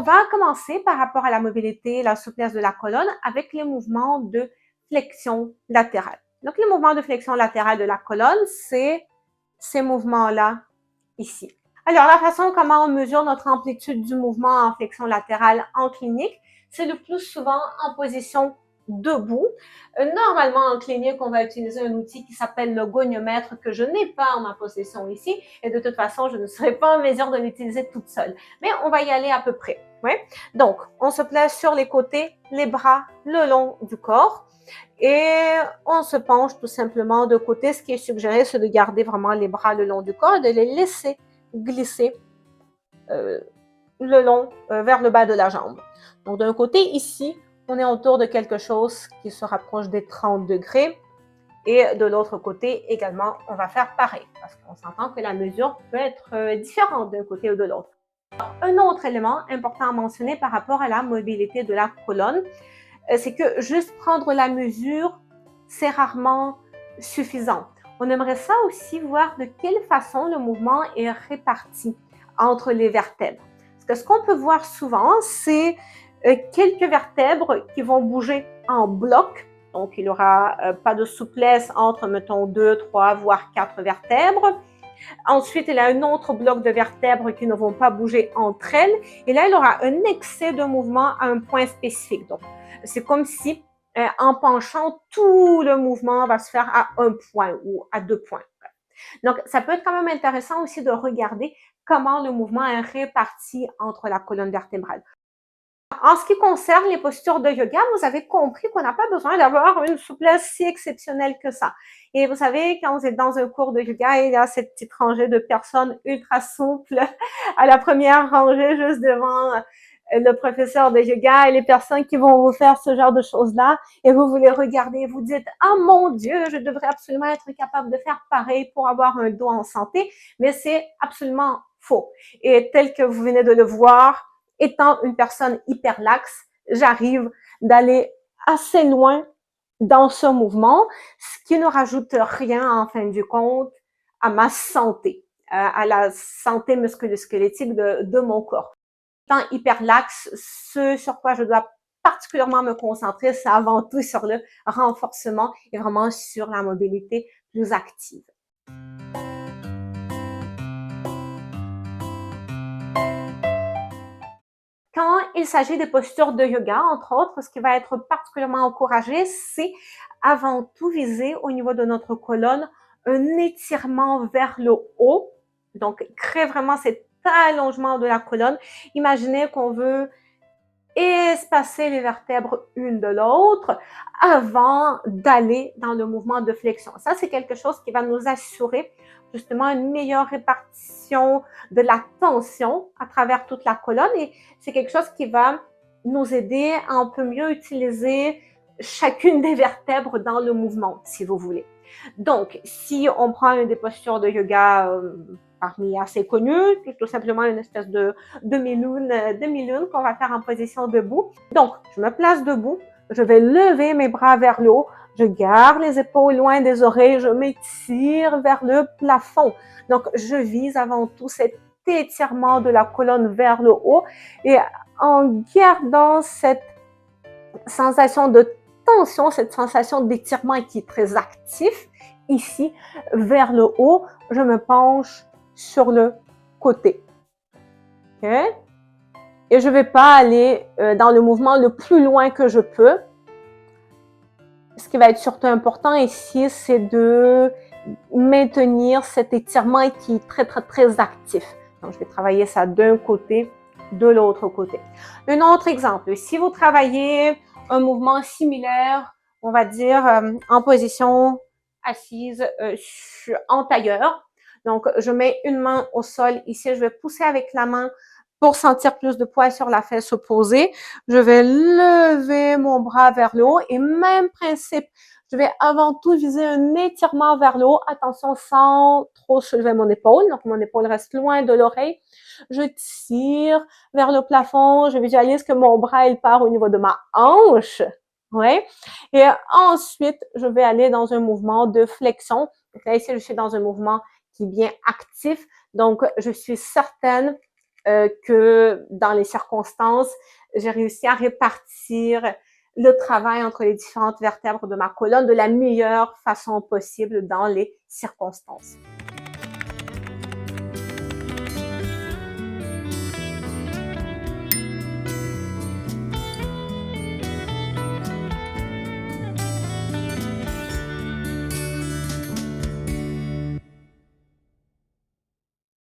on va commencer par rapport à la mobilité et la souplesse de la colonne avec les mouvements de flexion latérale. Donc, les mouvements de flexion latérale de la colonne, c'est ces mouvements-là ici. Alors, la façon comment on mesure notre amplitude du mouvement en flexion latérale en clinique, c'est le plus souvent en position debout. Normalement, en clinique, on va utiliser un outil qui s'appelle le goniomètre que je n'ai pas en ma possession ici. Et de toute façon, je ne serai pas en mesure de l'utiliser toute seule. Mais on va y aller à peu près. Ouais? Donc, on se place sur les côtés, les bras le long du corps. Et on se penche tout simplement de côté. Ce qui est suggéré, c'est de garder vraiment les bras le long du corps et de les laisser glisser le long vers le bas de la jambe. Donc, d'un côté, ici, on est autour de quelque chose qui se rapproche des 30 degrés. Et de l'autre côté, également, on va faire pareil parce qu'on s'entend que la mesure peut être différente d'un côté ou de l'autre. Un autre élément important à mentionner par rapport à la mobilité de la colonne, c'est que juste prendre la mesure, c'est rarement suffisant. On aimerait ça aussi voir de quelle façon le mouvement est réparti entre les vertèbres. Parce que ce qu'on peut voir souvent, c'est quelques vertèbres qui vont bouger en bloc. Donc, il n'y aura pas de souplesse entre, mettons, 2, 3, voire 4 vertèbres. Ensuite, il y a un autre bloc de vertèbres qui ne vont pas bouger entre elles. Et là, il y aura un excès de mouvement à un point spécifique. Donc, c'est comme si, en penchant, tout le mouvement va se faire à un point ou à 2 points. Donc, ça peut être quand même intéressant aussi de regarder comment le mouvement est réparti entre la colonne vertébrale. En ce qui concerne les postures de yoga, vous avez compris qu'on n'a pas besoin d'avoir une souplesse si exceptionnelle que ça. Et vous savez, quand vous êtes dans un cours de yoga, il y a cette petite rangée de personnes ultra souples à la première rangée, juste devant le professeur de yoga et les personnes qui vont vous faire ce genre de choses-là. Et vous les regardez et vous dites « Ah mon Dieu, je devrais absolument être capable de faire pareil pour avoir un dos en santé. » Mais c'est absolument faux. Et tel que vous venez de le voir, étant une personne hyper laxe, j'arrive d'aller assez loin dans ce mouvement, ce qui ne rajoute rien en fin du compte à ma santé, à la santé musculo-squelettique de mon corps. Étant hyper laxe, ce sur quoi je dois particulièrement me concentrer, c'est avant tout sur le renforcement et vraiment sur la mobilité plus active. Quand il s'agit des postures de yoga, entre autres, ce qui va être particulièrement encouragé, c'est avant tout viser au niveau de notre colonne un étirement vers le haut. Donc, créer vraiment cet allongement de la colonne. Imaginez qu'on veut espacer les vertèbres une de l'autre avant d'aller dans le mouvement de flexion. Ça, c'est quelque chose qui va nous assurer justement une meilleure répartition de la tension à travers toute la colonne et c'est quelque chose qui va nous aider à un peu mieux utiliser chacune des vertèbres dans le mouvement, si vous voulez. Donc, si on prend une des postures de yoga parmi assez connues, tout simplement une espèce de demi-lune qu'on va faire en position debout. Donc, je me place debout, je vais lever mes bras vers le haut, je garde les épaules loin des oreilles, je m'étire vers le plafond. Donc, je vise avant tout cet étirement de la colonne vers le haut et en gardant cette sensation de tension, cette sensation d'étirement qui est très actif, ici, vers le haut, je me penche sur le côté. Okay? Et je ne vais pas aller dans le mouvement le plus loin que je peux. Ce qui va être surtout important ici, c'est de maintenir cet étirement qui est très, très, très actif. Donc, je vais travailler ça d'un côté, de l'autre côté. Un autre exemple, si vous travaillez un mouvement similaire, on va dire en position assise en tailleur. Donc, je mets une main au sol ici, je vais pousser avec la main pour sentir plus de poids sur la fesse opposée. Je vais lever mon bras vers le haut et même principe, je vais avant tout viser un étirement vers le haut. Attention, sans trop soulever mon épaule. Donc, mon épaule reste loin de l'oreille. Je tire vers le plafond. Je visualise que mon bras, il part au niveau de ma hanche. Ouais. Et ensuite, je vais aller dans un mouvement de flexion. Donc là, ici, je suis dans un mouvement qui est bien actif. Donc, je suis certaine que dans les circonstances, j'ai réussi à répartir le travail entre les différentes vertèbres de ma colonne de la meilleure façon possible dans les circonstances.